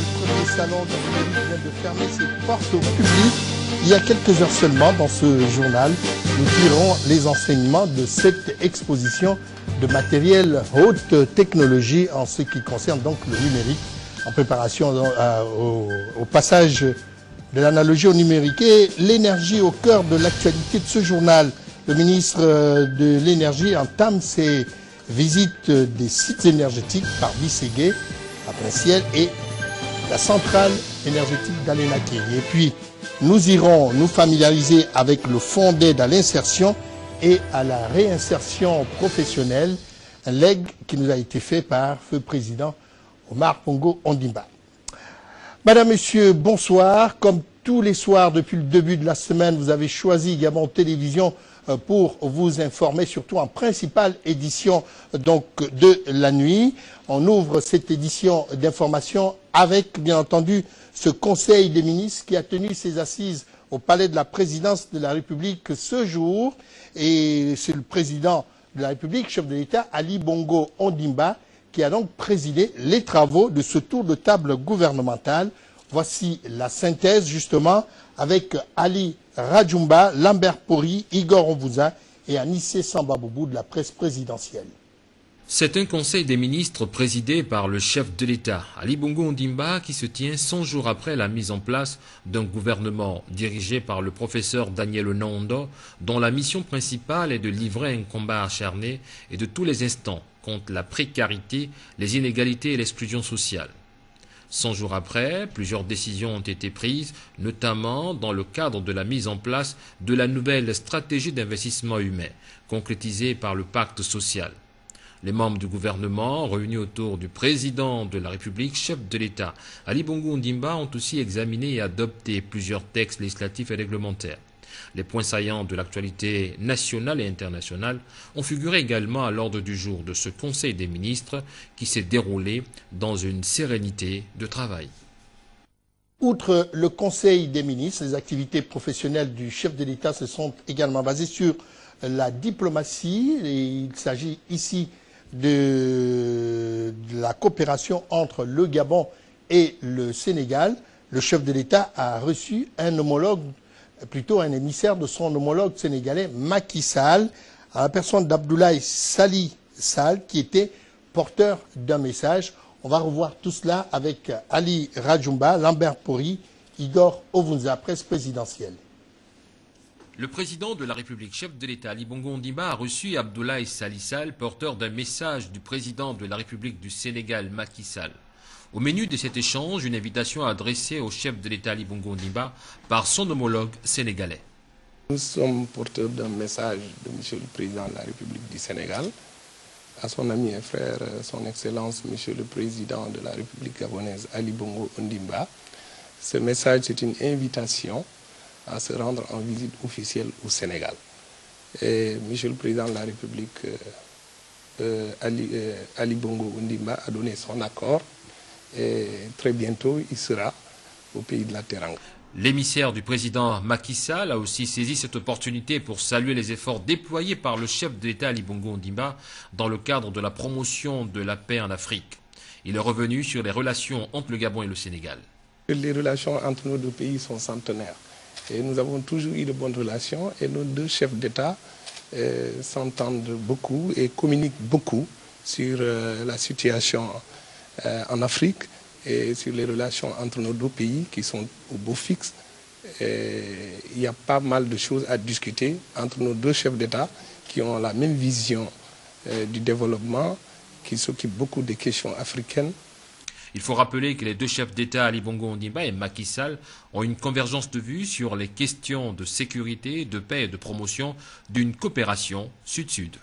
le premier salon de la numérique vient de fermer ses portes au public. Il y a quelques heures seulement, dans ce journal, nous tirons les enseignements de cette exposition de matériel haute technologie en ce qui concerne donc le numérique, en préparation au passage de l'analogie au numérique. Et l'énergie au cœur de l'actualité de ce journal. Le ministre de l'Énergie entame ses visites des sites énergétiques par Bisségué, à Princiel, et la centrale énergétique d'Alénaké. Et puis, nous irons nous familiariser avec le fonds d'aide à l'insertion et à la réinsertion professionnelle, un legs qui nous a été fait par feu président Omar Bongo Ondimba. Madame, Monsieur, bonsoir. Comme tous les soirs depuis le début de la semaine, vous avez choisi Gabon Télévision pour vous informer, surtout en principale édition donc, de la nuit. On ouvre cette édition d'information avec, bien entendu, ce Conseil des ministres qui a tenu ses assises au Palais de la Présidence de la République ce jour. Et c'est le président de la République, chef de l'État, Ali Bongo Ondimba, qui a donc présidé les travaux de ce tour de table gouvernemental. Voici la synthèse, justement, avec Ali Radjoumba, Lambert Pori, Igor Onvouza et Anissé Sambaboubou de la presse présidentielle. C'est un conseil des ministres présidé par le chef de l'État, Ali Bongo Ondimba, qui se tient 100 jours après la mise en place d'un gouvernement dirigé par le professeur Daniel Onondo, dont la mission principale est de livrer un combat acharné et de tous les instants contre la précarité, les inégalités et l'exclusion sociale. 100 jours après, plusieurs décisions ont été prises, notamment dans le cadre de la mise en place de la nouvelle stratégie d'investissement humain, concrétisée par le pacte social. Les membres du gouvernement, réunis autour du président de la République, chef de l'État, Ali Bongo Ondimba, ont aussi examiné et adopté plusieurs textes législatifs et réglementaires. Les points saillants de l'actualité nationale et internationale ont figuré également à l'ordre du jour de ce Conseil des ministres qui s'est déroulé dans une sérénité de travail. Outre le Conseil des ministres, les activités professionnelles du chef de l'État se sont également basées sur la diplomatie. Et il s'agit ici de la coopération entre le Gabon et le Sénégal. Le chef de l'État a reçu un homologue, plutôt un émissaire de son homologue sénégalais, Macky Sall, à la personne d'Abdoulaye Sali Sall, qui était porteur d'un message. On va revoir tout cela avec Ali Radjoumba, Lambert Pori, Igor Ovunza, presse présidentielle. Le président de la République, chef de l'État, Ali Bongo Ondimba, a reçu Abdoulaye Sali Sall, porteur d'un message du président de la République du Sénégal, Macky Sall. Au menu de cet échange, une invitation adressée au chef de l'État Ali Bongo Ondimba par son homologue sénégalais. Nous sommes porteurs d'un message de Monsieur le Président de la République du Sénégal à son ami et frère, son Excellence Monsieur le Président de la République gabonaise Ali Bongo Ondimba. Ce message, c'est une invitation à se rendre en visite officielle au Sénégal. Et Monsieur le Président de la République Ali Bongo Ondimba a donné son accord. Et très bientôt, il sera au pays de la Teranga. L'émissaire du président Macky Sall a aussi saisi cette opportunité pour saluer les efforts déployés par le chef de l'État Ali Bongo Ondimba dans le cadre de la promotion de la paix en Afrique. Il est revenu sur les relations entre le Gabon et le Sénégal. Les relations entre nos deux pays sont centenaires. Et nous avons toujours eu de bonnes relations et nos deux chefs d'État s'entendent beaucoup et communiquent beaucoup sur la situation en Afrique et sur les relations entre nos deux pays qui sont au beau fixe. Il y a pas mal de choses à discuter entre nos deux chefs d'État qui ont la même vision du développement, qui s'occupent beaucoup des questions africaines. Il faut rappeler que les deux chefs d'État, Ali Bongo Ondimba et Macky Sall, ont une convergence de vues sur les questions de sécurité, de paix et de promotion d'une coopération sud-sud.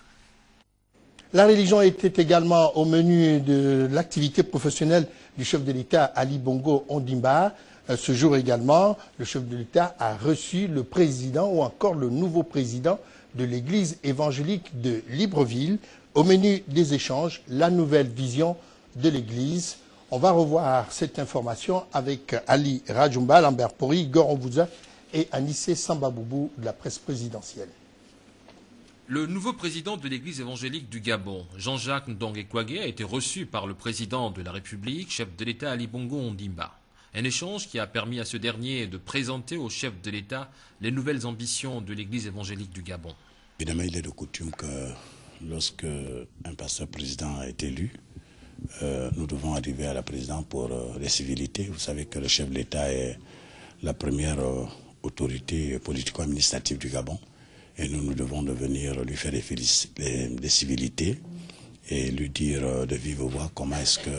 La religion était également au menu de l'activité professionnelle du chef de l'État Ali Bongo Ondimba. Ce jour également, le chef de l'État a reçu le président ou encore le nouveau président de l'église évangélique de Libreville. Au menu des échanges, la nouvelle vision de l'église. On va revoir cette information avec Ali Radjoumba, Lambert Pori, Igor Onvouza et Anissé Sambaboubou de la presse présidentielle. Le nouveau président de l'église évangélique du Gabon, Jean-Jacques Ndongue Kwagé, a été reçu par le président de la République, chef de l'État Ali Bongo Ondimba. Un échange qui a permis à ce dernier de présenter au chef de l'État les nouvelles ambitions de l'église évangélique du Gabon. Évidemment, il est de coutume que lorsque un pasteur président est élu, nous devons arriver à la présidence pour les civilités. Vous savez que le chef de l'État est la première autorité politico-administrative du Gabon. Et nous devons venir lui faire des civilités et lui dire de vive voix comment est-ce que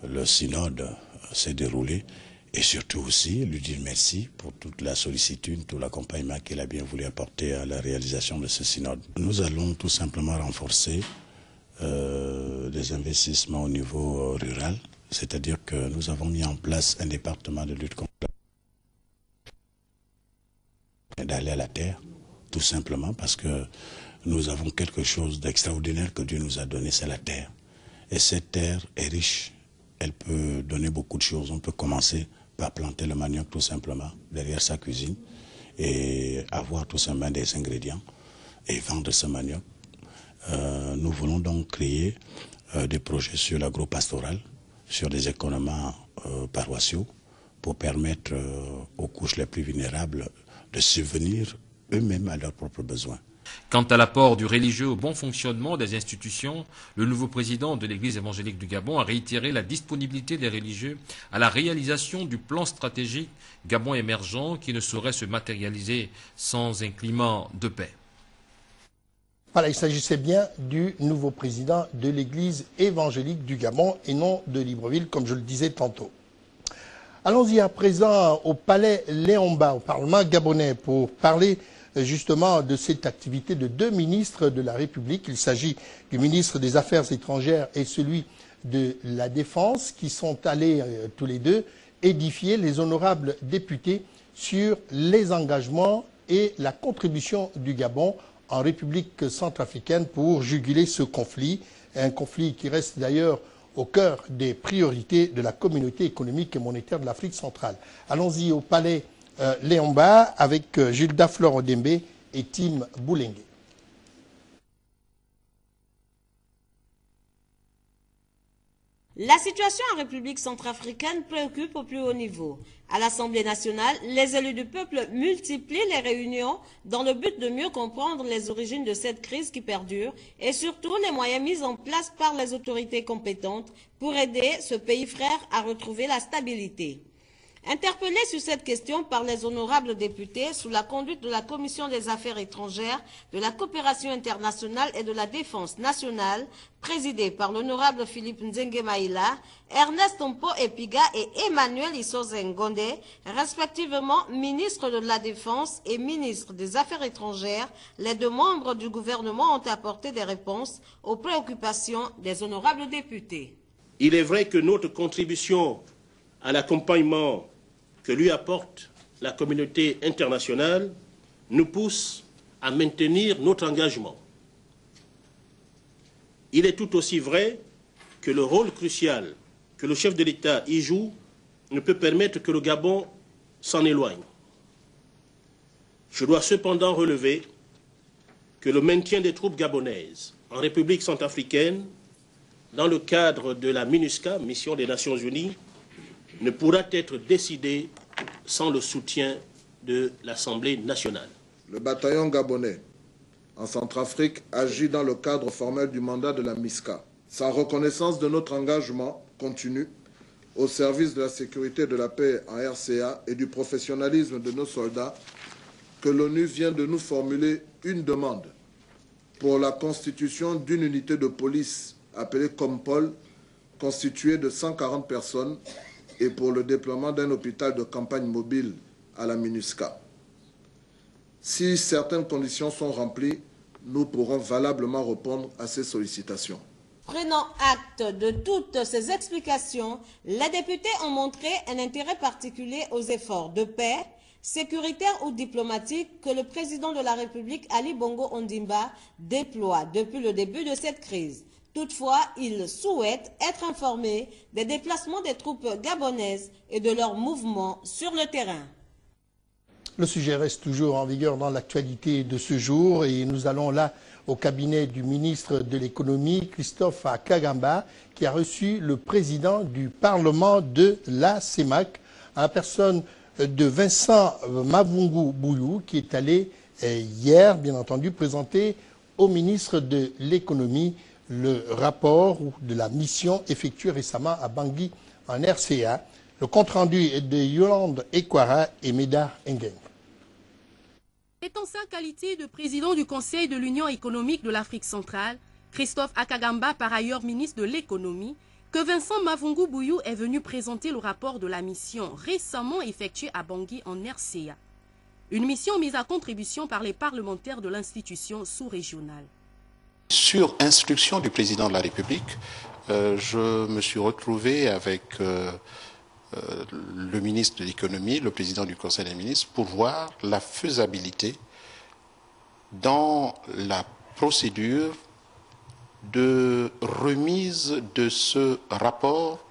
le synode s'est déroulé. Et surtout aussi lui dire merci pour toute la sollicitude, tout l'accompagnement qu'il a bien voulu apporter à la réalisation de ce synode. Nous allons tout simplement renforcer des investissements au niveau rural. C'est-à-dire que nous avons mis en place un département de lutte contre d'aller à la terre. Tout simplement parce que nous avons quelque chose d'extraordinaire que Dieu nous a donné, c'est la terre. Et cette terre est riche, elle peut donner beaucoup de choses. On peut commencer par planter le manioc tout simplement derrière sa cuisine et avoir tout simplement des ingrédients et vendre ce manioc. Nous voulons donc créer des projets sur l'agropastoral, sur des économies paroissiaux pour permettre aux couches les plus vulnérables de subvenir eux-mêmes à leurs propres besoins. Quant à l'apport du religieux au bon fonctionnement des institutions, le nouveau président de l'Église évangélique du Gabon a réitéré la disponibilité des religieux à la réalisation du plan stratégique Gabon émergent qui ne saurait se matérialiser sans un climat de paix. Voilà, il s'agissait bien du nouveau président de l'Église évangélique du Gabon et non de Libreville, comme je le disais tantôt. Allons-y à présent au palais Léomba, au Parlement gabonais, pour parler justement de cette activité de deux ministres de la République. Il s'agit du ministre des Affaires étrangères et celui de la Défense qui sont allés tous les deux édifier les honorables députés sur les engagements et la contribution du Gabon en République centrafricaine pour juguler ce conflit. Un conflit qui reste d'ailleurs au cœur des priorités de la communauté économique et monétaire de l'Afrique centrale. Allons-y au palais Léomba avec Gilda Flore-Odembe et Tim Boulengue. La situation en République centrafricaine préoccupe au plus haut niveau. À l'Assemblée nationale, les élus du peuple multiplient les réunions dans le but de mieux comprendre les origines de cette crise qui perdure et surtout les moyens mis en place par les autorités compétentes pour aider ce pays frère à retrouver la stabilité. Interpellé sur cette question par les honorables députés sous la conduite de la Commission des Affaires étrangères, de la coopération internationale et de la défense nationale, présidée par l'honorable Philippe Nzenge Maïla, Ernest Ompo Epiga et Emmanuel Isoze Ngonde, respectivement ministre de la Défense et ministre des Affaires étrangères, les deux membres du gouvernement ont apporté des réponses aux préoccupations des honorables députés. Il est vrai que notre contribution à l'accompagnement que lui apporte la communauté internationale nous pousse à maintenir notre engagement. Il est tout aussi vrai que le rôle crucial que le chef de l'État y joue ne peut permettre que le Gabon s'en éloigne. Je dois cependant relever que le maintien des troupes gabonaises en République centrafricaine, dans le cadre de la MINUSCA, mission des Nations Unies, ne pourra être décidé sans le soutien de l'Assemblée nationale. Le bataillon gabonais en Centrafrique agit dans le cadre formel du mandat de la MISCA. Sa reconnaissance de notre engagement continu au service de la sécurité et de la paix en RCA et du professionnalisme de nos soldats que l'ONU vient de nous formuler une demande pour la constitution d'une unité de police appelée Compol, constituée de 140 personnes et pour le déploiement d'un hôpital de campagne mobile à la MINUSCA. Si certaines conditions sont remplies, nous pourrons valablement répondre à ces sollicitations. Prenant acte de toutes ces explications, les députés ont montré un intérêt particulier aux efforts de paix, sécuritaires ou diplomatiques que le président de la République, Ali Bongo Ondimba, déploie depuis le début de cette crise. Toutefois, ils souhaitent être informés des déplacements des troupes gabonaises et de leurs mouvements sur le terrain. Le sujet reste toujours en vigueur dans l'actualité de ce jour et nous allons là au cabinet du ministre de l'économie, Christophe Akagamba, qui a reçu le président du Parlement de la CEMAC, en personne de Vincent Mavungu Bouyou, qui est allé hier, bien entendu, présenter au ministre de l'économie le rapport de la mission effectuée récemment à Bangui en RCA. Le compte-rendu est de Yolande Ekwara et Médard Nguyen. C'est en sa qualité de président du Conseil de l'Union économique de l'Afrique centrale, Christophe Akagamba, par ailleurs ministre de l'économie, que Vincent Mavungu Bouyou est venu présenter le rapport de la mission récemment effectuée à Bangui en RCA. Une mission mise à contribution par les parlementaires de l'institution sous-régionale. Sur instruction du président de la République, je me suis retrouvé avec le ministre de l'économie, le président du Conseil des ministres, pour voir la faisabilité dans la procédure de remise de ce rapport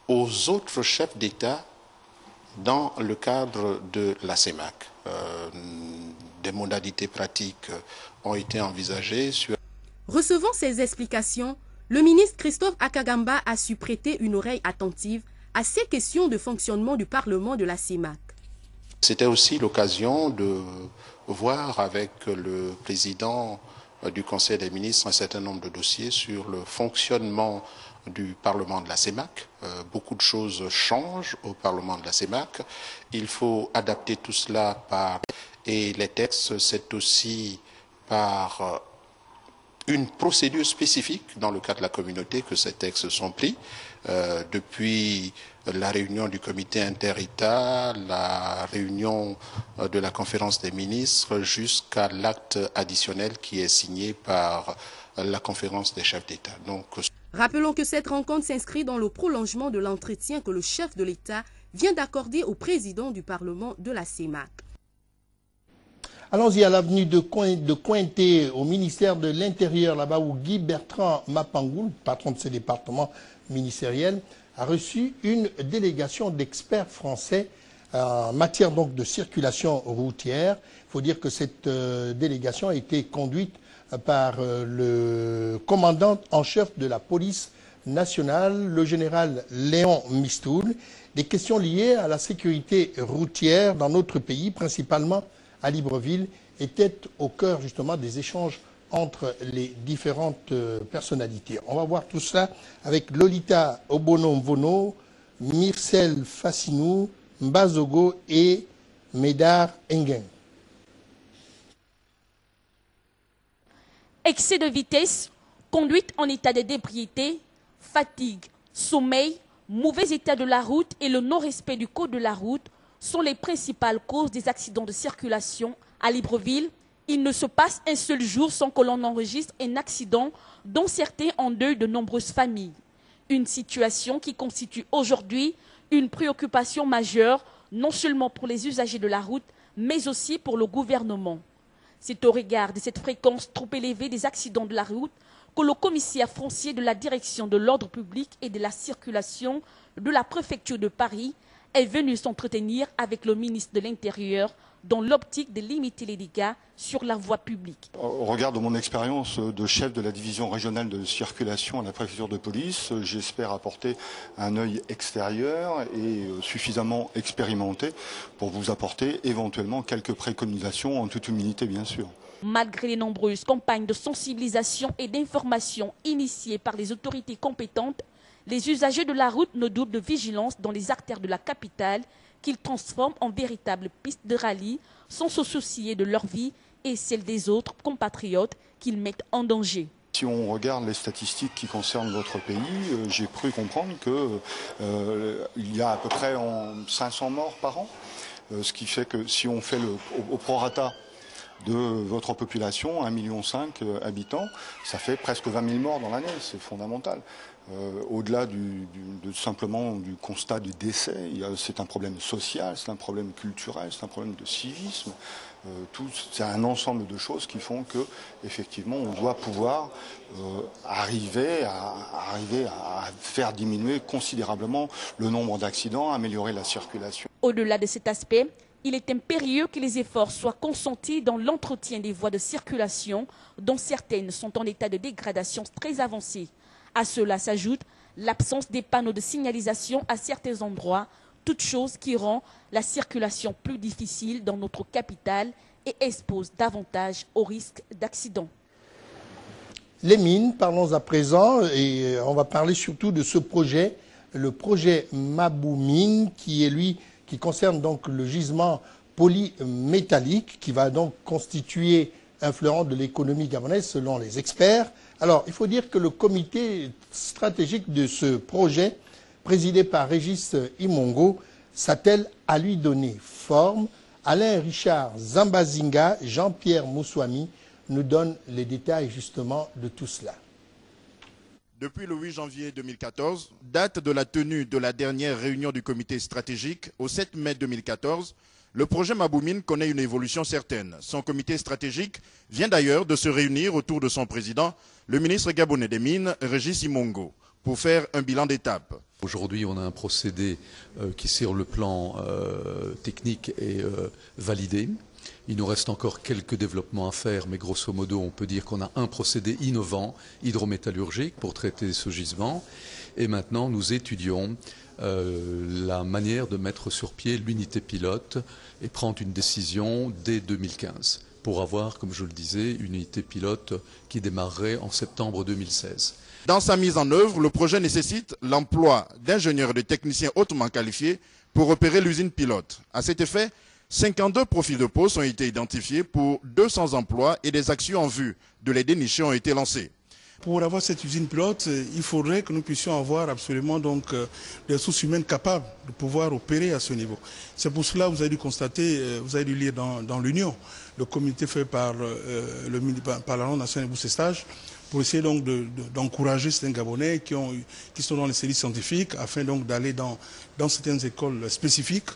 aux autres chefs d'État dans le cadre de la CEMAC. Des modalités pratiques ont été envisagées. Recevant ces explications, le ministre Christophe Akagamba a su prêter une oreille attentive à ces questions de fonctionnement du Parlement de la CEMAC. C'était aussi l'occasion de voir avec le président du Conseil des ministres un certain nombre de dossiers sur le fonctionnement du Parlement de la CEMAC. Beaucoup de choses changent au Parlement de la CEMAC. Il faut adapter tout cela et les textes, c'est aussi par une procédure spécifique dans le cas de la communauté que ces textes sont pris. Depuis la réunion du comité inter-État, la réunion de la conférence des ministres, jusqu'à l'acte additionnel qui est signé par la conférence des chefs d'État. Rappelons que cette rencontre s'inscrit dans le prolongement de l'entretien que le chef de l'État vient d'accorder au président du Parlement de la CEMAC. Allons-y à l'avenue de Cointé, au ministère de l'Intérieur, là-bas où Guy Bertrand Mapangou, patron de ce département ministériel, a reçu une délégation d'experts français en matière donc de circulation routière. Il faut dire que cette délégation a été conduite par le commandant en chef de la police nationale, le général Léon Mistoul. Des questions liées à la sécurité routière dans notre pays, principalement à Libreville, étaient au cœur justement des échanges entre les différentes personnalités. On va voir tout cela avec Lolita Obono-Mvono, Myrcel Fassinou, Mbazogo et Médard Nguyen. Excès de vitesse, conduite en état de d'ébriété, fatigue, sommeil, mauvais état de la route et le non-respect du code de la route sont les principales causes des accidents de circulation à Libreville. Il ne se passe un seul jour sans que l'on enregistre un accident dont certains endeuillent de nombreuses familles. Une situation qui constitue aujourd'hui une préoccupation majeure, non seulement pour les usagers de la route, mais aussi pour le gouvernement. C'est au regard de cette fréquence trop élevée des accidents de la route que le commissaire foncier de la direction de l'ordre public et de la circulation de la préfecture de Paris est venu s'entretenir avec le ministre de l'Intérieur dans l'optique de limiter les dégâts sur la voie publique. Au regard de mon expérience de chef de la division régionale de circulation à la préfecture de police, j'espère apporter un œil extérieur et suffisamment expérimenté pour vous apporter éventuellement quelques préconisations, en toute humilité bien sûr. Malgré les nombreuses campagnes de sensibilisation et d'information initiées par les autorités compétentes, les usagers de la route ne doutent de vigilance dans les artères de la capitale qu'ils transforment en véritables pistes de rallye sans se soucier de leur vie et celle des autres compatriotes qu'ils mettent en danger. Si on regarde les statistiques qui concernent votre pays, j'ai cru comprendre qu'il y a à peu près 500 morts par an, ce qui fait que si on fait au prorata de votre population, 1,5 million habitants, ça fait presque 20 000 morts dans l'année, c'est fondamental. Au-delà simplement du constat du décès, c'est un problème social, c'est un problème culturel, c'est un problème de civisme. C'est un ensemble de choses qui font que, effectivement, on doit pouvoir arriver à faire diminuer considérablement le nombre d'accidents, améliorer la circulation. Au-delà de cet aspect, Il est impérieux que les efforts soient consentis dans l'entretien des voies de circulation, dont certaines sont en état de dégradation très avancée. À cela s'ajoute l'absence des panneaux de signalisation à certains endroits, toute chose qui rend la circulation plus difficile dans notre capitale et expose davantage au risque d'accident. Les mines, parlons à présent, et on va parler surtout de ce projet, le projet Maboumine, qui concerne donc le gisement polymétallique, qui va donc constituer un fleuron de l'économie gabonaise selon les experts. Alors, il faut dire que le comité stratégique de ce projet, présidé par Régis Imongo, s'attelle à lui donner forme. Alain Richard Zambazinga, Jean-Pierre Moussoami nous donnent les détails justement de tout cela. Depuis le 8 janvier 2014, date de la tenue de la dernière réunion du comité stratégique, au 7 mai 2014, le projet Maboumine connaît une évolution certaine. Son comité stratégique vient d'ailleurs de se réunir autour de son président, le ministre gabonais des Mines, Régis Imongo, pour faire un bilan d'étape. Aujourd'hui, on a un procédé qui, sur le plan technique, est validé. Il nous reste encore quelques développements à faire, mais grosso modo, on peut dire qu'on a un procédé innovant, hydrométallurgique, pour traiter ce gisement. Et maintenant, nous étudions la manière de mettre sur pied l'unité pilote et prendre une décision dès 2015 pour avoir, comme je le disais, une unité pilote qui démarrerait en septembre 2016. Dans sa mise en œuvre, le projet nécessite l'emploi d'ingénieurs et de techniciens hautement qualifiés pour opérer l'usine pilote. À cet effet, 52 profils de poste ont été identifiés pour 200 emplois et des actions en vue de les dénicher ont été lancées. Pour avoir cette usine pilote, il faudrait que nous puissions avoir absolument donc des ressources humaines capables de pouvoir opérer à ce niveau. C'est pour cela que vous avez dû constater, vous avez dû lire dans l'Union, le comité fait par l'Agence nationale de bourse et stages, pour essayer donc d'encourager certains Gabonais qui sont dans les séries scientifiques, afin donc d'aller dans certaines écoles spécifiques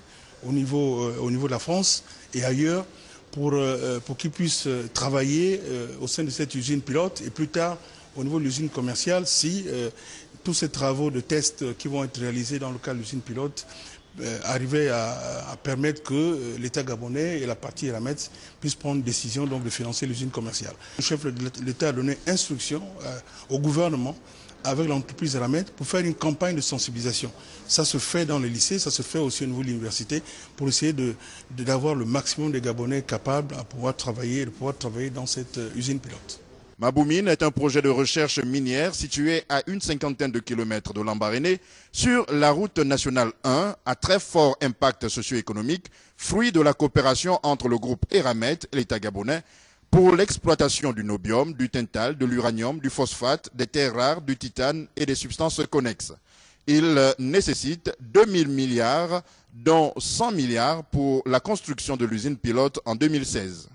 au niveau de la France et ailleurs, pour qu'ils puissent travailler au sein de cette usine pilote et plus tard au niveau de l'usine commerciale si tous ces travaux de tests qui vont être réalisés dans le cadre de l'usine pilote arrivaient à permettre que l'État gabonais et la partie Eramet puissent prendre une décision donc de financer l'usine commerciale. Le chef de l'État a donné instruction au gouvernement avec l'entreprise Eramet pour faire une campagne de sensibilisation. Ça se fait dans les lycées, ça se fait aussi au niveau de l'université pour essayer d'avoir le maximum de Gabonais capables à pouvoir travailler dans cette usine pilote. Maboumine est un projet de recherche minière situé à une cinquantaine de kilomètres de Lambaréné sur la route nationale 1 à très fort impact socio-économique, fruit de la coopération entre le groupe Eramet et l'État gabonais pour l'exploitation du nobium, du tintal, de l'uranium, du phosphate, des terres rares, du titane et des substances connexes. Il nécessite 2000 milliards, dont 100 milliards pour la construction de l'usine pilote en 2016.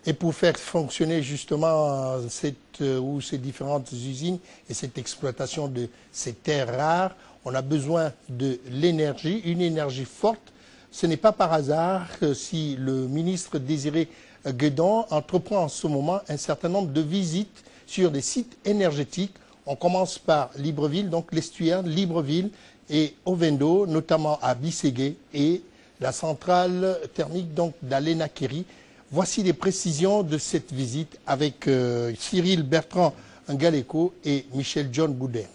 Et pour faire fonctionner justement ces différentes usines et cette exploitation de ces terres rares, on a besoin de l'énergie, une énergie forte. Ce n'est pas par hasard que si le ministre Désiré Guédon entreprend en ce moment un certain nombre de visites sur des sites énergétiques. On commence par Libreville, donc l'estuaire Libreville et Ovendo, notamment à Bisségué et la centrale thermique donc d'Alenakeri. Voici les précisions de cette visite avec Cyril Bertrand Ngaleko et Michel John Boudin.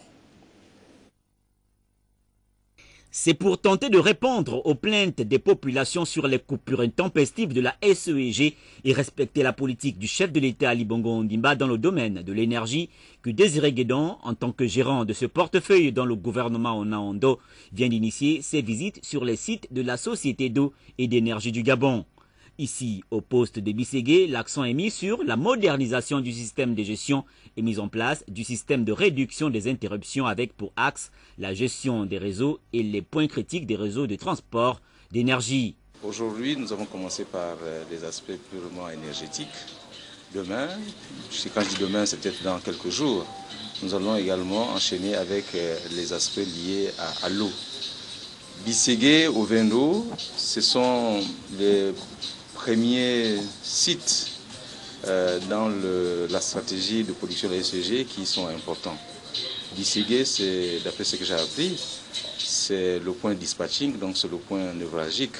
C'est pour tenter de répondre aux plaintes des populations sur les coupures intempestives de la SEG et respecter la politique du chef de l'État Ali Bongo Ondimba dans le domaine de l'énergie que Désiré Guédon, en tant que gérant de ce portefeuille dans le gouvernement Onaondo, vient d'initier ses visites sur les sites de la Société d'eau et d'énergie du Gabon. Ici, au poste de Bisségué, l'accent est mis sur la modernisation du système de gestion et mise en place du système de réduction des interruptions avec pour axe la gestion des réseaux et les points critiques des réseaux de transport d'énergie. Aujourd'hui, nous avons commencé par des aspects purement énergétiques. Demain, quand je dis demain, c'est peut-être dans quelques jours, nous allons également enchaîner avec les aspects liés à l'eau. Bisségué, Ovendo, ce sont les premiers sites dans la stratégie de production de la SEG qui sont importants. Bisségué, d'après ce que j'ai appris, c'est le point dispatching, donc c'est le point névralgique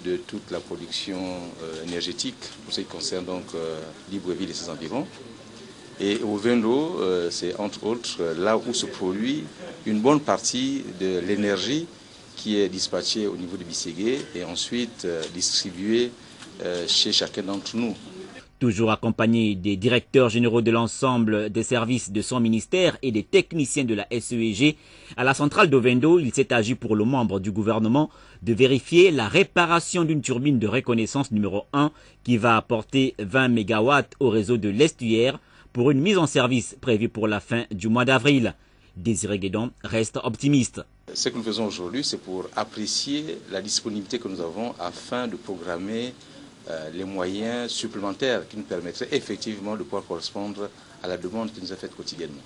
de toute la production énergétique, pour ce qui concerne donc Libreville et ses environs. Et au Vendo, c'est entre autres là où se produit une bonne partie de l'énergie qui est dispatchée au niveau de Bisségué et ensuite distribuée chez chacun d'entre nous. Toujours accompagné des directeurs généraux de l'ensemble des services de son ministère et des techniciens de la SEG, à la centrale d'Ovendo, il s'est agi pour le membre du gouvernement de vérifier la réparation d'une turbine de reconnaissance numéro 1 qui va apporter 20 MW au réseau de l'estuaire pour une mise en service prévue pour la fin du mois d'avril. Désiré Guédon reste optimiste. Ce que nous faisons aujourd'hui, c'est pour apprécier la disponibilité que nous avons afin de programmer les moyens supplémentaires qui nous permettraient effectivement de pouvoir correspondre à la demande qui nous est faite quotidiennement.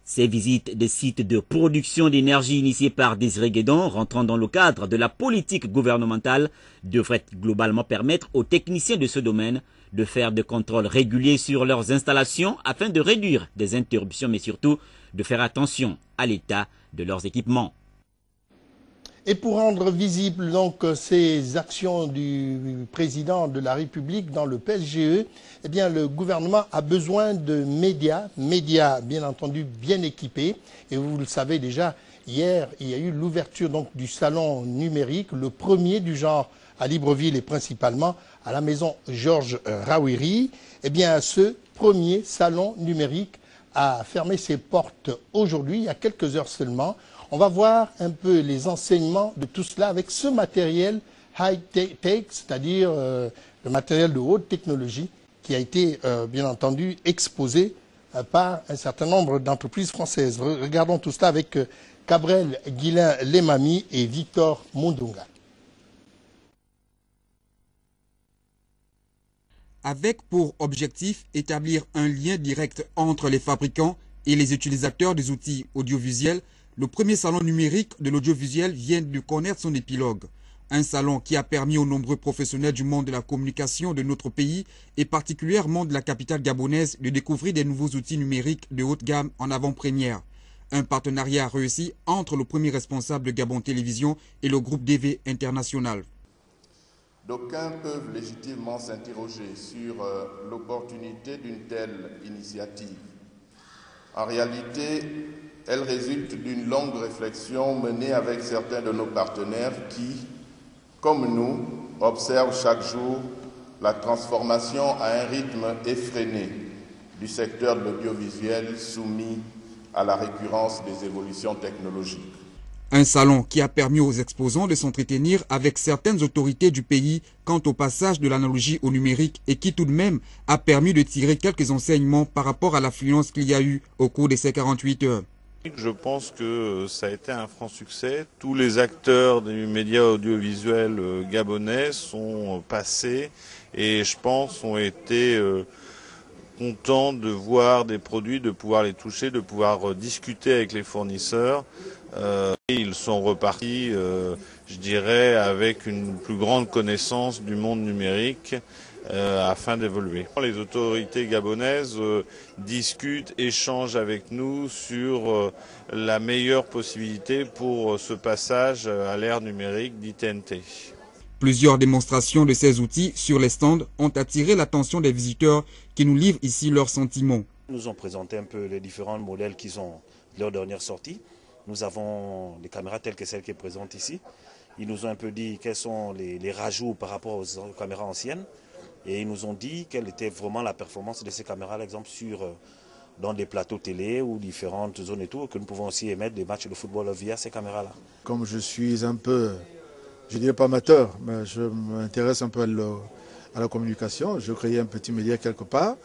Ces visites des sites de production d'énergie initiées par Désiré Guédon, rentrant dans le cadre de la politique gouvernementale, devraient globalement permettre aux techniciens de ce domaine de faire des contrôles réguliers sur leurs installations afin de réduire des interruptions, mais surtout de faire attention à l'état de leurs équipements. Et pour rendre visible donc ces actions du président de la République dans le PSGE, eh bien le gouvernement a besoin de médias bien entendu bien équipés. Et vous le savez déjà, hier il y a eu l'ouverture donc du salon numérique, le premier du genre à Libreville et principalement à la maison Georges Rawiri. Eh bien ce premier salon numérique a fermé ses portes aujourd'hui, il y a quelques heures seulement. On va voir un peu les enseignements de tout cela avec ce matériel high-tech, c'est-à-dire le matériel de haute technologie qui a été bien entendu exposé par un certain nombre d'entreprises françaises. Regardons tout cela avec Cabrel Guillain-Lemami et Victor Mundunga. Avec pour objectif établir un lien direct entre les fabricants et les utilisateurs des outils audiovisuels, le premier salon numérique de l'audiovisuel vient de connaître son épilogue. Un salon qui a permis aux nombreux professionnels du monde de la communication de notre pays et particulièrement de la capitale gabonaise de découvrir des nouveaux outils numériques de haute gamme en avant-première. Un partenariat réussi entre le premier responsable de Gabon Télévision et le groupe DV International. D'aucuns peuvent légitimement s'interroger sur l'opportunité d'une telle initiative. En réalité, elle résulte d'une longue réflexion menée avec certains de nos partenaires qui, comme nous, observent chaque jour la transformation à un rythme effréné du secteur de l'audiovisuel soumis à la récurrence des évolutions technologiques. Un salon qui a permis aux exposants de s'entretenir avec certaines autorités du pays quant au passage de l'analogie au numérique et qui tout de même a permis de tirer quelques enseignements par rapport à l'affluence qu'il y a eu au cours de ces 48 heures. Je pense que ça a été un franc succès. Tous les acteurs des médias audiovisuels gabonais sont passés et je pense ont été contents de voir des produits, de pouvoir les toucher, de pouvoir discuter avec les fournisseurs. Et ils sont repartis, je dirais, avec une plus grande connaissance du monde numérique afin d'évoluer. Les autorités gabonaises discutent, échangent avec nous sur la meilleure possibilité pour ce passage à l'ère numérique d'ITNT. Plusieurs démonstrations de ces outils sur les stands ont attiré l'attention des visiteurs qui nous livrent ici leurs sentiments. Ils nous ont présenté un peu les différents modèles qui sont leur dernière sortie. Nous avons des caméras telles que celle qui est présente ici. Ils nous ont un peu dit quels sont les rajouts par rapport aux caméras anciennes. Et ils nous ont dit quelle était vraiment la performance de ces caméras, par exemple, dans des plateaux télé ou différentes zones et tout, que nous pouvons aussi émettre des matchs de football via ces caméras-là. Comme je suis un peu, je dirais pas amateur, mais je m'intéresse un peu à la communication. Je créais un petit média quelque part.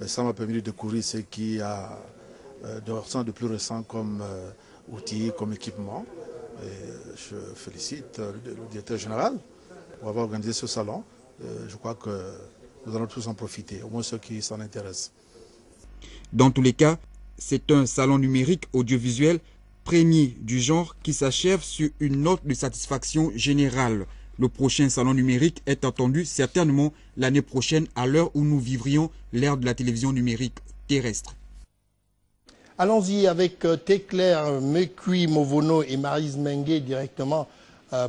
Ça m'a permis de découvrir ce qu'il y a de plus récent comme outils, comme équipement. Et je félicite le directeur général pour avoir organisé ce salon. Je crois que nous allons tous en profiter, au moins ceux qui s'en intéressent. Dans tous les cas, c'est un salon numérique audiovisuel premier du genre qui s'achève sur une note de satisfaction générale. Le prochain salon numérique est attendu certainement l'année prochaine à l'heure où nous vivrions l'ère de la télévision numérique terrestre. Allons-y avec Téclair Mekui Movono et Maryse Mengue directement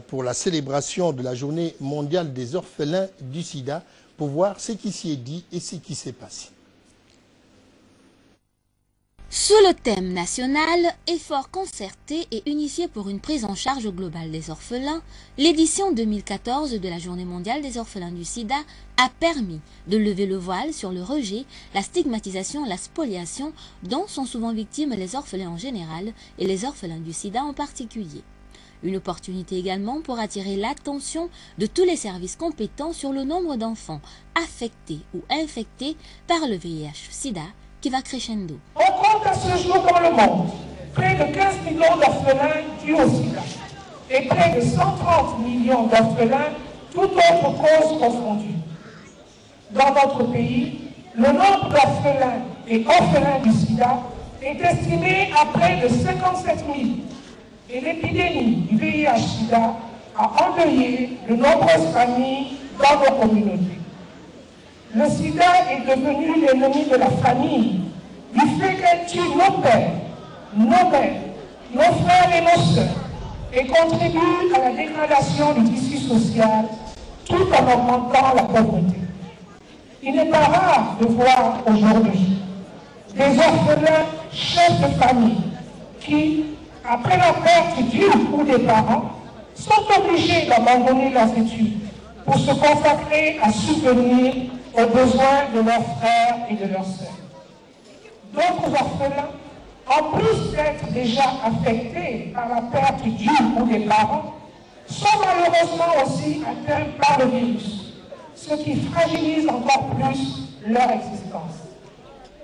pour la célébration de la journée mondiale des orphelins du sida pour voir ce qui s'y est dit et ce qui s'est passé. Sous le thème national, effort concerté et unifié pour une prise en charge globale des orphelins, l'édition 2014 de la Journée mondiale des orphelins du sida a permis de lever le voile sur le rejet, la stigmatisation, la spoliation dont sont souvent victimes les orphelins en général et les orphelins du sida en particulier. Une opportunité également pour attirer l'attention de tous les services compétents sur le nombre d'enfants affectés ou infectés par le VIH-Sida qui va crescendo. On compte à ce jour dans le monde près de 15 millions d'orphelins dus au sida et près de 130 millions d'orphelins, toutes autres causes confondues. Dans notre pays, le nombre d'orphelins et orphelins du sida est estimé à près de 57 000 et l'épidémie du VIH-Sida a endeuillé de nombreuses familles dans nos communautés. Le sida est devenu l'ennemi de la famille du fait qu'elle tue nos pères, nos mères, nos frères et nos sœurs et contribue à la dégradation du tissu social tout en augmentant la pauvreté. Il n'est pas rare de voir aujourd'hui des orphelins chefs de famille qui, après la perte d'une ou des parents, sont obligés d'abandonner leurs études pour se consacrer à subvenir aux besoins de leurs frères et de leurs sœurs. D'autres orphelins, en plus d'être déjà affectés par la perte d'une ou des parents, sont malheureusement aussi atteints par le virus, ce qui fragilise encore plus leur existence.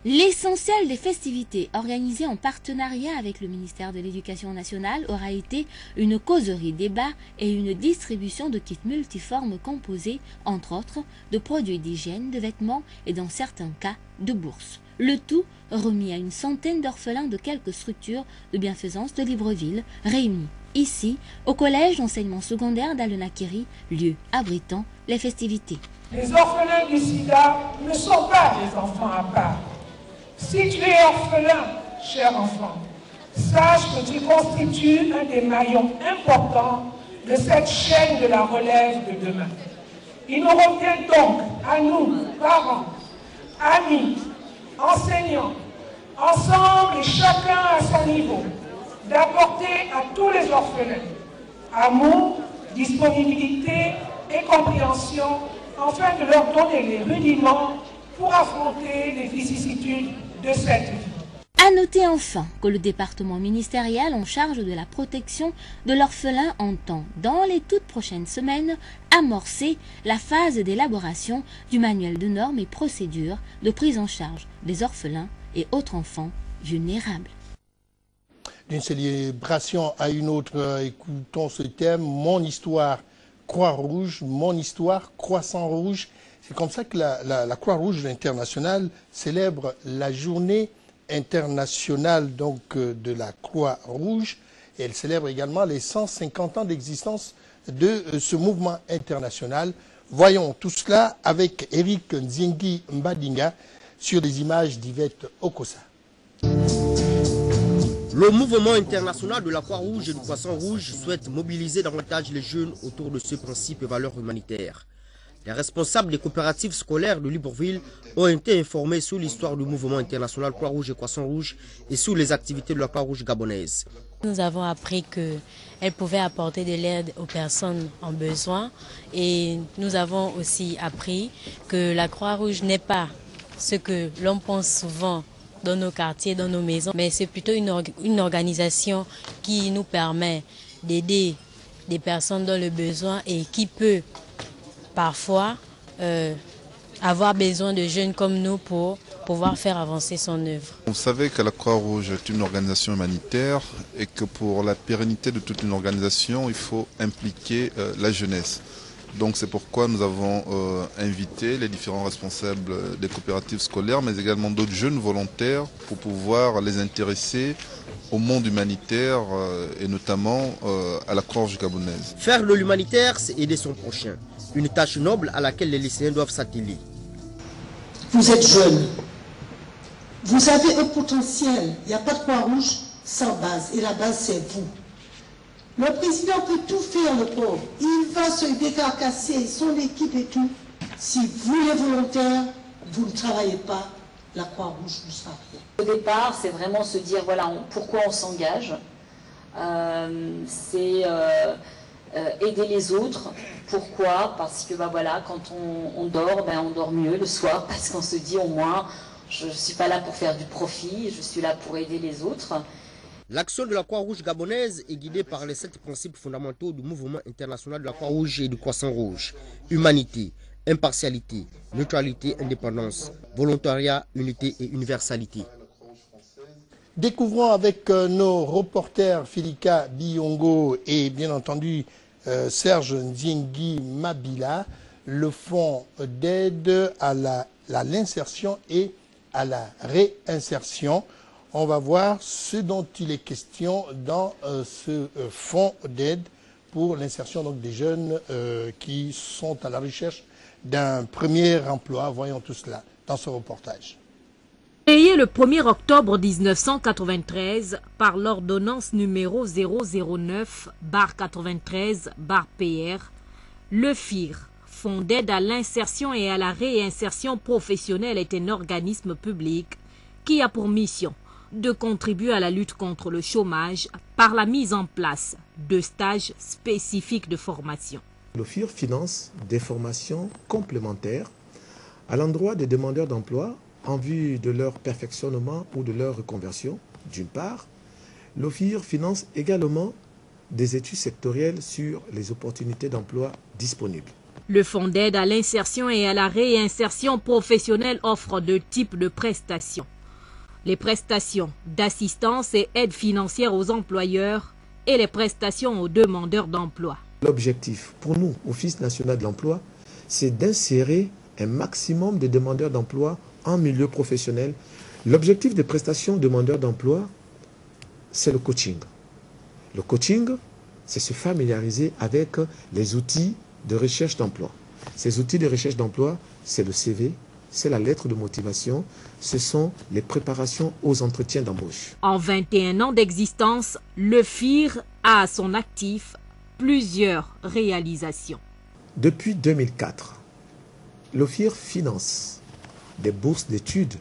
L'essentiel des festivités organisées en partenariat avec le ministère de l'Éducation nationale aura été une causerie débat et une distribution de kits multiformes composés, entre autres, de produits d'hygiène, de vêtements et dans certains cas, de bourses. Le tout remis à une centaine d'orphelins de quelques structures de bienfaisance de Libreville, réunis ici, au collège d'enseignement secondaire d'Al-Nakiri, lieu abritant les festivités. Les orphelins du sida ne sont pas des enfants à part. Si tu es orphelin, cher enfant, sache que tu constitues un des maillons importants de cette chaîne de la relève de demain. Il nous revient donc à nous, parents, amis, enseignants, ensemble et chacun à son niveau, d'apporter à tous les orphelins amour, disponibilité et compréhension afin de leur donner les rudiments pour affronter les vicissitudes de cette vie. À noter enfin que le département ministériel en charge de la protection de l'orphelin entend, dans les toutes prochaines semaines, amorcer la phase d'élaboration du manuel de normes et procédures de prise en charge des orphelins et autres enfants vulnérables. D'une célébration à une autre, écoutons ce thème, mon histoire Croix-Rouge, mon histoire Croissant-Rouge. C'est comme ça que la Croix-Rouge internationale célèbre la journée internationale donc, de la Croix-Rouge. Et elle célèbre également les 150 ans d'existence de ce mouvement international. Voyons tout cela avec Eric Nziengi Mbadinga sur les images d'Yvette Okosa. Le mouvement international de la Croix-Rouge et du Croissant-Rouge souhaite mobiliser davantage les jeunes autour de ce principe et valeurs humanitaires. Les responsables des coopératives scolaires de Libreville ont été informés sur l'histoire du mouvement international Croix-Rouge et Croissant-Rouge et sur les activités de la Croix-Rouge gabonaise. Nous avons appris qu'elle pouvait apporter de l'aide aux personnes en besoin et nous avons aussi appris que la Croix-Rouge n'est pas ce que l'on pense souvent dans nos quartiers, dans nos maisons, mais c'est plutôt une organisation qui nous permet d'aider des personnes dans le besoin et qui peut parfois avoir besoin de jeunes comme nous pour pouvoir faire avancer son œuvre. On savait que la Croix-Rouge est une organisation humanitaire et que pour la pérennité de toute une organisation, il faut impliquer la jeunesse. Donc c'est pourquoi nous avons invité les différents responsables des coopératives scolaires, mais également d'autres jeunes volontaires pour pouvoir les intéresser au monde humanitaire et notamment à la Croix-Rouge gabonaise. Faire de l'humanitaire, c'est aider son prochain. Une tâche noble à laquelle les lycéens doivent s'atteler. Vous êtes jeunes. Vous avez un potentiel. Il n'y a pas de Croix-Rouge sans base. Et la base, c'est vous. Le président peut tout faire, le pauvre. Il va se décarcasser, son équipe et tout. Si vous, les volontaires, vous ne travaillez pas, la Croix-Rouge ne sera rien. Au départ, c'est vraiment se dire, voilà, pourquoi on s'engage. C'est aider les autres. Pourquoi? Parce que voilà, quand on dort, on dort mieux le soir, parce qu'on se dit au moins, je ne suis pas là pour faire du profit, je suis là pour aider les autres. L'action de la Croix-Rouge gabonaise est guidée par les 7 principes fondamentaux du mouvement international de la Croix-Rouge et du Croissant-Rouge. Humanité, impartialité, neutralité, indépendance, volontariat, unité et universalité. Découvrons avec nos reporters Filika Biyongo et bien entendu Serge Nziengi Mabila le fonds d'aide à l'insertion et à la réinsertion. On va voir ce dont il est question dans ce fonds d'aide pour l'insertion des jeunes qui sont à la recherche d'un premier emploi. Voyons tout cela dans ce reportage. Créé le 1er octobre 1993 par l'ordonnance numéro 009/93/PR, le FIR, Fonds d'aide à l'insertion et à la réinsertion professionnelle, est un organisme public qui a pour mission de contribuer à la lutte contre le chômage par la mise en place de stages spécifiques de formation. Le FIR finance des formations complémentaires à l'endroit des demandeurs d'emploi en vue de leur perfectionnement ou de leur reconversion, d'une part. Le FIR finance également des études sectorielles sur les opportunités d'emploi disponibles. Le Fonds d'aide à l'insertion et à la réinsertion professionnelle offre deux types de prestations. Les prestations d'assistance et aide financière aux employeurs et les prestations aux demandeurs d'emploi. L'objectif pour nous, Office national de l'emploi, c'est d'insérer un maximum de demandeurs d'emploi en milieu professionnel. L'objectif des prestations demandeurs d'emploi, c'est le coaching. Le coaching, c'est se familiariser avec les outils de recherche d'emploi. Ces outils de recherche d'emploi, c'est le CV, c'est la lettre de motivation, ce sont les préparations aux entretiens d'embauche. En 21 ans d'existence, le FIR a à son actif plusieurs réalisations. Depuis 2004, le FIR finance des bourses d'études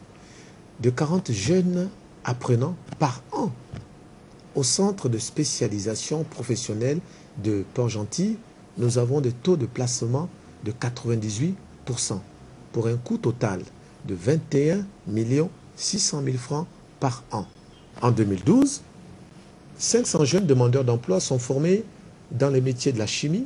de 40 jeunes apprenants par an au centre de spécialisation professionnelle de Port-Gentil. Nous avons des taux de placement de 98% pour un coût total de 21 600 000 francs par an. En 2012, 500 jeunes demandeurs d'emploi sont formés dans les métiers de la chimie,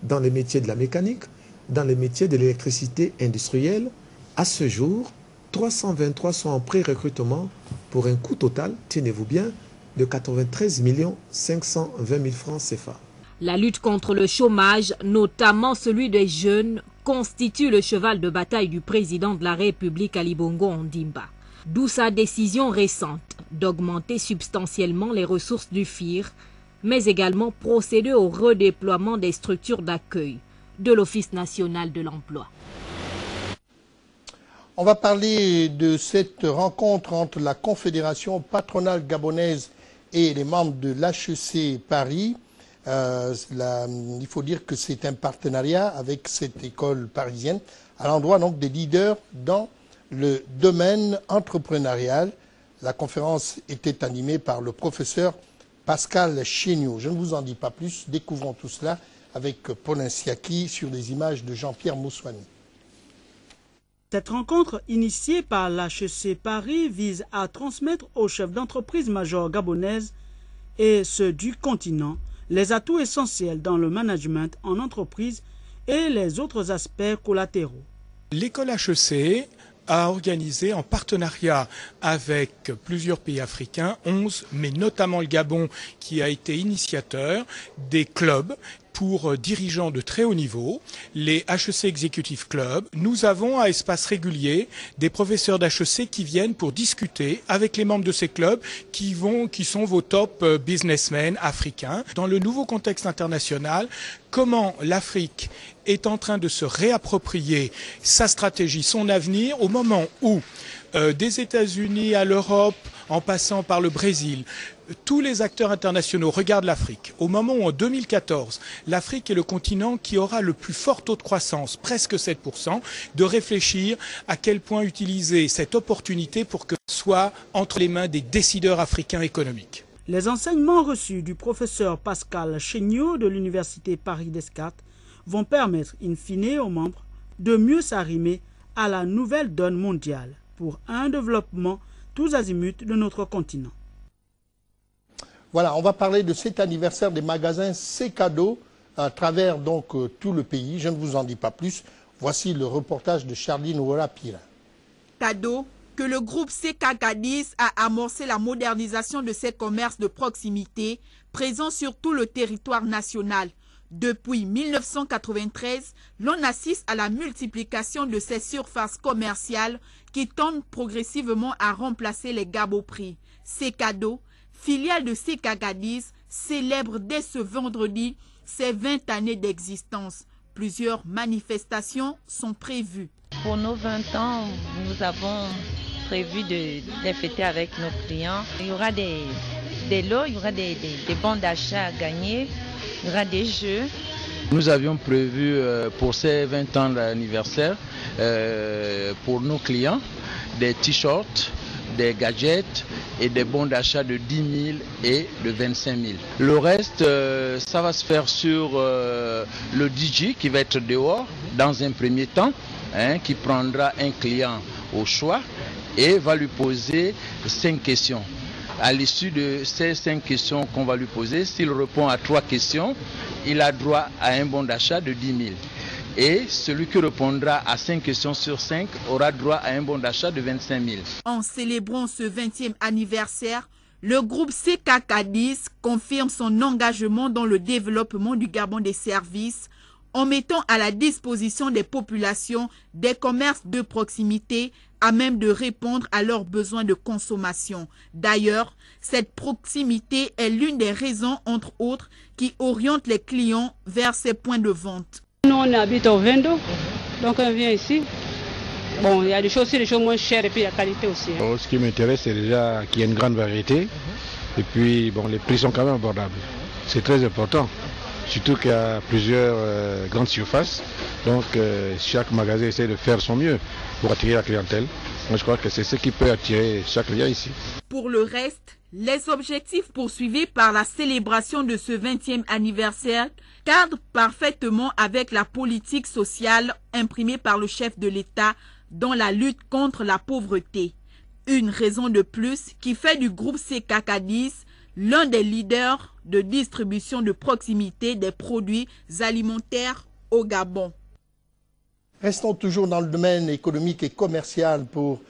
dans les métiers de la mécanique, dans les métiers de l'électricité industrielle. À ce jour, 323 sont en pré-recrutement pour un coût total, tenez-vous bien, de 93 520 000 francs CFA. La lutte contre le chômage, notamment celui des jeunes, constitue le cheval de bataille du président de la République Ali Bongo Ondimba. D'où sa décision récente d'augmenter substantiellement les ressources du FIR, mais également procéder au redéploiement des structures d'accueil de l'Office national de l'emploi. On va parler de cette rencontre entre la Confédération patronale gabonaise et les membres de l'HEC Paris. Il faut dire que c'est un partenariat avec cette école parisienne à l'endroit donc des leaders dans le domaine entrepreneurial. La conférence était animée par le professeur Pascal Chéniaud. Je ne vous en dis pas plus, découvrons tout cela avec Paul Insiaki sur les images de Jean-Pierre Moussouani. Cette rencontre initiée par l'HEC Paris vise à transmettre aux chefs d'entreprise majors gabonaises et ceux du continent les atouts essentiels dans le management en entreprise et les autres aspects collatéraux. L'école HEC a organisé en partenariat avec plusieurs pays africains, 11, mais notamment le Gabon qui a été initiateur, des clubs pour dirigeants de très haut niveau, les HEC Executive Club. Nous avons à espace régulier des professeurs d'HEC qui viennent pour discuter avec les membres de ces clubs qui sont vos top businessmen africains. Dans le nouveau contexte international, comment l'Afrique est en train de se réapproprier sa stratégie, son avenir, au moment où des États-Unis à l'Europe, en passant par le Brésil. Tous les acteurs internationaux regardent l'Afrique. Au moment où, en 2014, l'Afrique est le continent qui aura le plus fort taux de croissance, presque 7%, de réfléchir à quel point utiliser cette opportunité pour que ce soit entre les mains des décideurs africains économiques. Les enseignements reçus du professeur Pascal Chéniaud de l'Université Paris Descartes vont permettre, in fine, aux membres de mieux s'arrimer à la nouvelle donne mondiale pour un développement tous azimuts de notre continent. Voilà, on va parler de cet anniversaire des magasins C'est Cadeau à travers donc tout le pays. Je ne vous en dis pas plus. Voici le reportage de Charline Ouera-Pira. Cadeau que le groupe CK-Cadiz a amorcé la modernisation de ces commerces de proximité présents sur tout le territoire national. Depuis 1993, l'on assiste à la multiplication de ces surfaces commerciales qui tendent progressivement à remplacer les gaboprix. C'est Cadeau, filiale de CK-Cadiz, célèbre dès ce vendredi ses 20 années d'existence. Plusieurs manifestations sont prévues. Pour nos 20 ans, nous avons prévu de les fêter avec nos clients. Il y aura des lots, il y aura des bons d'achat à gagner, il y aura des jeux. Nous avions prévu pour ces 20 ans d'anniversaire pour nos clients des t-shirts, des gadgets et des bons d'achat de 10 000 et de 25 000. Le reste, ça va se faire sur le DJ qui va être dehors dans un premier temps, qui prendra un client au choix et va lui poser 5 questions. À l'issue de ces 5 questions qu'on va lui poser, s'il répond à 3 questions, il a droit à un bon d'achat de 10 000. Et celui qui répondra à 5 questions sur 5 aura droit à un bon d'achat de 25 000. En célébrant ce 20e anniversaire, le groupe CK-Cadiz confirme son engagement dans le développement du Gabon des services en mettant à la disposition des populations des commerces de proximité à même de répondre à leurs besoins de consommation. D'ailleurs, cette proximité est l'une des raisons, entre autres, qui orientent les clients vers ces points de vente. Nous, on habite au Vendo, donc on vient ici. Bon, il y a des choses aussi, des choses moins chères et puis la qualité aussi. Bon, ce qui m'intéresse, c'est déjà qu'il y ait une grande variété. Et puis, bon, les prix sont quand même abordables. C'est très important. Surtout qu'il y a plusieurs grandes surfaces. Donc, chaque magasin essaie de faire son mieux pour attirer la clientèle. Moi, je crois que c'est ce qui peut attirer chaque client ici. Pour le reste, les objectifs poursuivis par la célébration de ce 20e anniversaire cadrent parfaitement avec la politique sociale imprimée par le chef de l'État dans la lutte contre la pauvreté. Une raison de plus qui fait du groupe CK-Cadiz l'un des leaders de distribution de proximité des produits alimentaires au Gabon. Restons toujours dans le domaine économique et commercial pour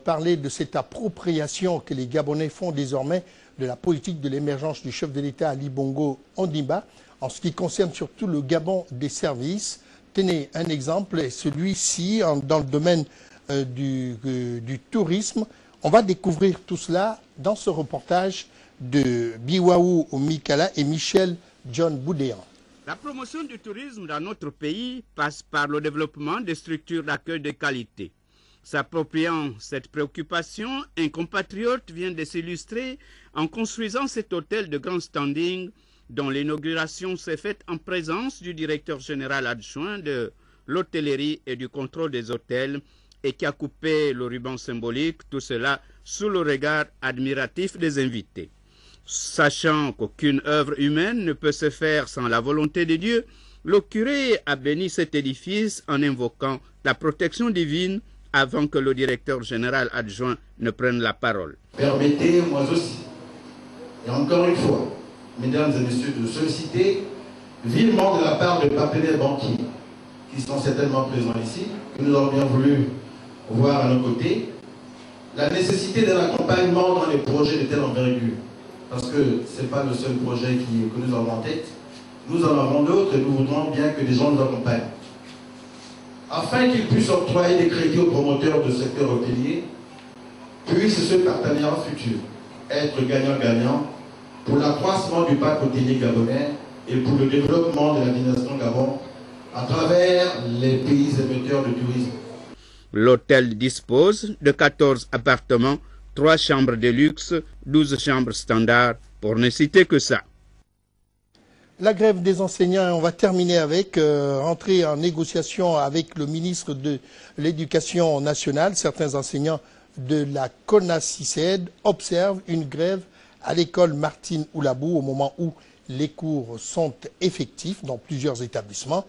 parler de cette appropriation que les Gabonais font désormais de la politique de l'émergence du chef de l'État Ali Bongo Ondimba en ce qui concerne surtout le Gabon des services. Tenez un exemple, celui-ci dans le domaine du tourisme. On va découvrir tout cela dans ce reportage de Biwaou Mikala et Michel John Boudéan. La promotion du tourisme dans notre pays passe par le développement des structures d'accueil de qualité. S'appropriant cette préoccupation, un compatriote vient de s'illustrer en construisant cet hôtel de grand standing dont l'inauguration s'est faite en présence du directeur général adjoint de l'hôtellerie et du contrôle des hôtels et qui a coupé le ruban symbolique, tout cela sous le regard admiratif des invités. Sachant qu'aucune œuvre humaine ne peut se faire sans la volonté de Dieu, le curé a béni cet édifice en invoquant la protection divine avant que le directeur général adjoint ne prenne la parole. Permettez-moi aussi, et encore une fois, mesdames et messieurs, de solliciter vivement de la part de partenaires banquiers qui sont certainement présents ici, que nous avons bien voulu voir à nos côtés, la nécessité d'un accompagnement dans les projets de telle envergure. Parce que ce n'est pas le seul projet que nous avons en tête. Nous en avons d'autres et nous voudrons bien que des gens nous accompagnent. Afin qu'ils puissent octroyer des crédits aux promoteurs du secteur hôtelier, puisse ce partenariat futur être gagnant-gagnant pour l'accroissement du parc hôtelier gabonais et pour le développement de la destination Gabon à travers les pays émetteurs de tourisme. L'hôtel dispose de 14 appartements, 3 chambres de luxe, 12 chambres standards, pour ne citer que ça. La grève des enseignants, on va terminer avec entrer en négociation avec le ministre de l'Éducation nationale. Certains enseignants de la CONACYSED observent une grève à l'école Martine Oulabou au moment où les cours sont effectifs dans plusieurs établissements.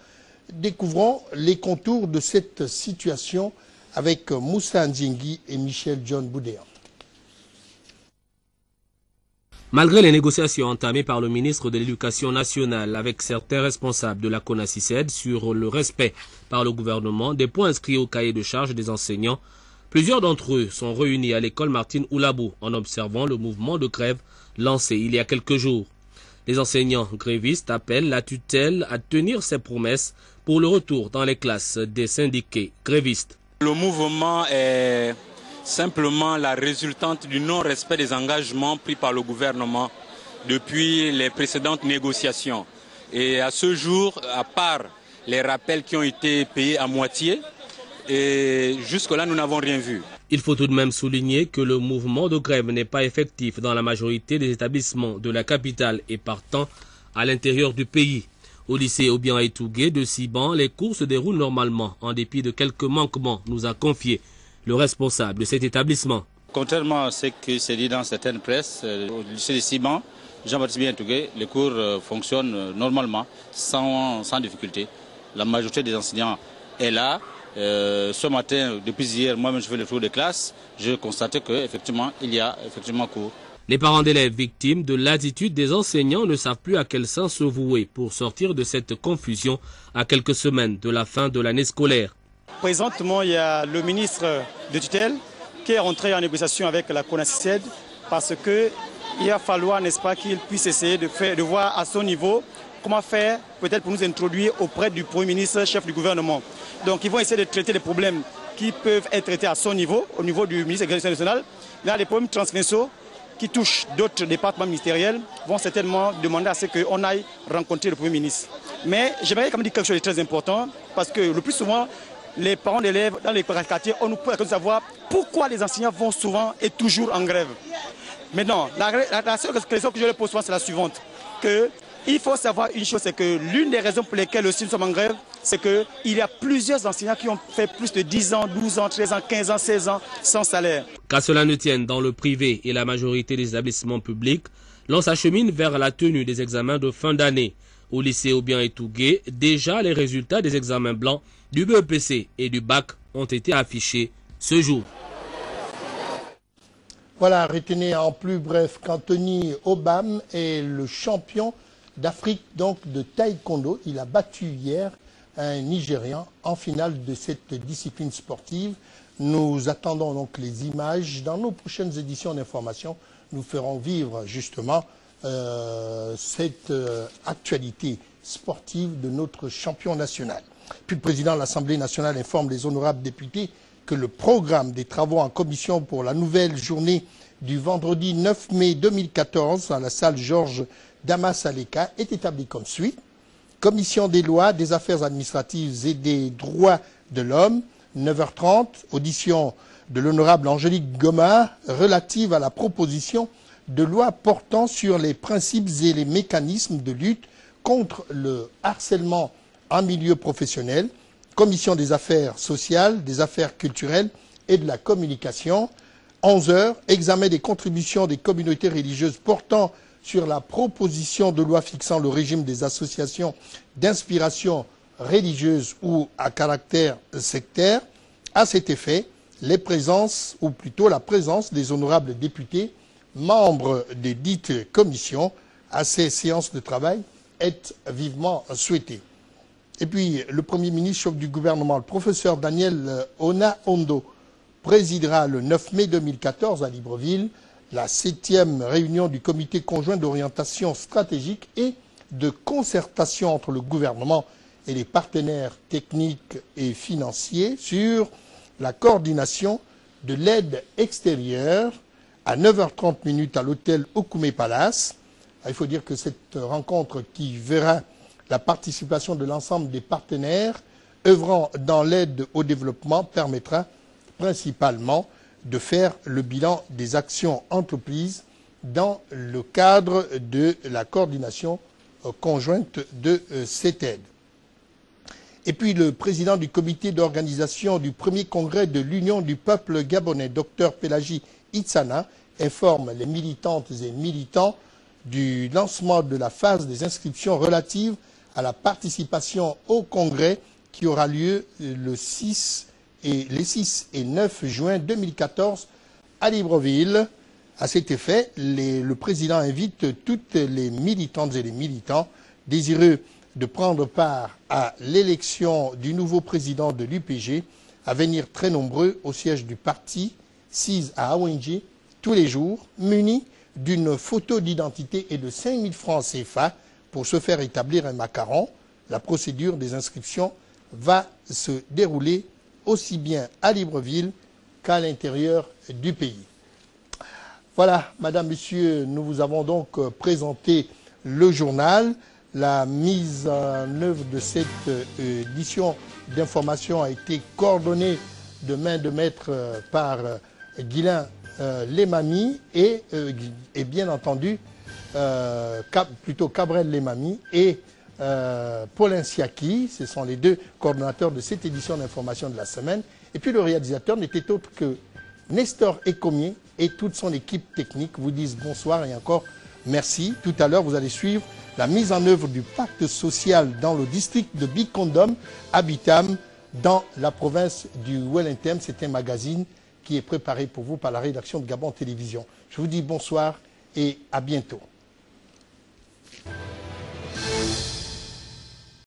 Découvrons les contours de cette situation avec Moussa Ndjingui et Michel John Boudéan. Malgré les négociations entamées par le ministre de l'Éducation nationale avec certains responsables de la CONACYSED sur le respect par le gouvernement des points inscrits au cahier de charge des enseignants, plusieurs d'entre eux sont réunis à l'école Martine Oulabou en observant le mouvement de grève lancé il y a quelques jours. Les enseignants grévistes appellent la tutelle à tenir ses promesses pour le retour dans les classes des syndiqués grévistes. Le mouvement est simplement la résultante du non-respect des engagements pris par le gouvernement depuis les précédentes négociations. Et à ce jour, à part les rappels qui ont été payés à moitié, et jusque-là, nous n'avons rien vu. Il faut tout de même souligner que le mouvement de grève n'est pas effectif dans la majorité des établissements de la capitale et partant à l'intérieur du pays. Au lycée Obiang-Etougué de Siban, les cours se déroulent normalement en dépit de quelques manquements, nous a confié le responsable de cet établissement. Contrairement à ce qui s'est dit dans certaines presses, au lycée de Siban, Jean-Baptiste Bientougué, les cours fonctionnent normalement, sans difficulté. La majorité des enseignants est là. Ce matin, depuis hier, moi-même je fais le tour des classes, je constatais qu'effectivement, il y a effectivement cours. Les parents d'élèves victimes de l'attitude des enseignants ne savent plus à quel sens se vouer pour sortir de cette confusion à quelques semaines de la fin de l'année scolaire. Présentement, il y a le ministre de tutelle qui est rentré en négociation avec la CONACYSED parce qu'il va falloir, n'est-ce pas, qu'il puisse essayer de voir à son niveau comment faire peut-être pour nous introduire auprès du Premier ministre, chef du gouvernement. Donc ils vont essayer de traiter les problèmes qui peuvent être traités à son niveau, au niveau du ministre de l'Éducation nationale. Là, les problèmes transversaux qui touchent d'autres départements ministériels vont certainement demander à ce qu'on aille rencontrer le Premier ministre. Mais j'aimerais quand même dire quelque chose de très important parce que le plus souvent, les parents d'élèves dans les quartiers, on nous pose la question de savoir pourquoi les enseignants vont souvent et toujours en grève. Maintenant, la seule question que je leur pose souvent, c'est la suivante. Il faut savoir une chose, c'est que l'une des raisons pour lesquelles aussi nous sommes en grève, c'est qu'il y a plusieurs enseignants qui ont fait plus de 10 ans, 12 ans, 13 ans, 15 ans, 16 ans sans salaire. Qu'à cela ne tienne, dans le privé et la majorité des établissements publics, l'on s'achemine vers la tenue des examens de fin d'année. Au lycée Obiang-Etougué, déjà les résultats des examens blancs du BEPC et du bac ont été affichés ce jour. Voilà, retenez en plus bref qu'Anthony Obam est le champion d'Afrique donc de taekwondo. Il a battu hier un Nigérian en finale de cette discipline sportive. Nous attendons donc les images. Dans nos prochaines éditions d'information, nous ferons vivre justement cette actualité sportive de notre champion national. Puis le président de l'Assemblée nationale informe les honorables députés que le programme des travaux en commission pour la nouvelle journée du vendredi 9 mai 2014 dans la salle Georges Damas Aleka est établi comme suit. Commission des lois, des affaires administratives et des droits de l'homme, 9h30, audition de l'honorable Angélique Goma relative à la proposition de loi portant sur les principes et les mécanismes de lutte contre le harcèlement en milieu professionnel. Commission des affaires sociales, des affaires culturelles et de la communication. 11h, examen des contributions des communautés religieuses portant sur la proposition de loi fixant le régime des associations d'inspiration religieuse ou à caractère sectaire. À cet effet, les présences, ou plutôt la présence des honorables députés, membres des dites commissions, à ces séances de travail est vivement souhaitée. Et puis, le Premier ministre, chef du gouvernement, le professeur Daniel Ona-Ondo, présidera le 9 mai 2014 à Libreville la 7e réunion du comité conjoint d'orientation stratégique et de concertation entre le gouvernement et les partenaires techniques et financiers sur la coordination de l'aide extérieure à 9h30 à l'hôtel Okume Palace. Il faut dire que cette rencontre qui verra la participation de l'ensemble des partenaires œuvrant dans l'aide au développement permettra principalement de faire le bilan des actions entreprises dans le cadre de la coordination conjointe de cette aide. Et puis le président du comité d'organisation du premier congrès de l'Union du peuple gabonais, Dr Pélagie Itsana, informe les militantes et militants du lancement de la phase des inscriptions relatives à la participation au congrès qui aura lieu les 6 et 9 juin 2014 à Libreville. À cet effet, le président invite toutes les militantes et les militants désireux de prendre part à l'élection du nouveau président de l'UPG à venir très nombreux au siège du parti, 6 à Awenji, tous les jours, munis d'une photo d'identité et de 5 000 francs CFA pour se faire établir un macaron. La procédure des inscriptions va se dérouler aussi bien à Libreville qu'à l'intérieur du pays. Voilà, Madame, Monsieur, nous vous avons donc présenté le journal. La mise en œuvre de cette édition d'information a été coordonnée de main de maître par Guylain Lemami et bien entendu, plutôt Cabrel Lemami et Paulin Siaki. Ce sont les deux coordonnateurs de cette édition d'information de la semaine. Et puis le réalisateur n'était autre que Nestor Ecomier et toute son équipe technique vous disent bonsoir et encore merci. Tout à l'heure, vous allez suivre la mise en œuvre du pacte social dans le district de Bikondom, Abitam, dans la province du Wellington. C'est un magazine qui est préparé pour vous par la rédaction de Gabon Télévision. Je vous dis bonsoir et à bientôt.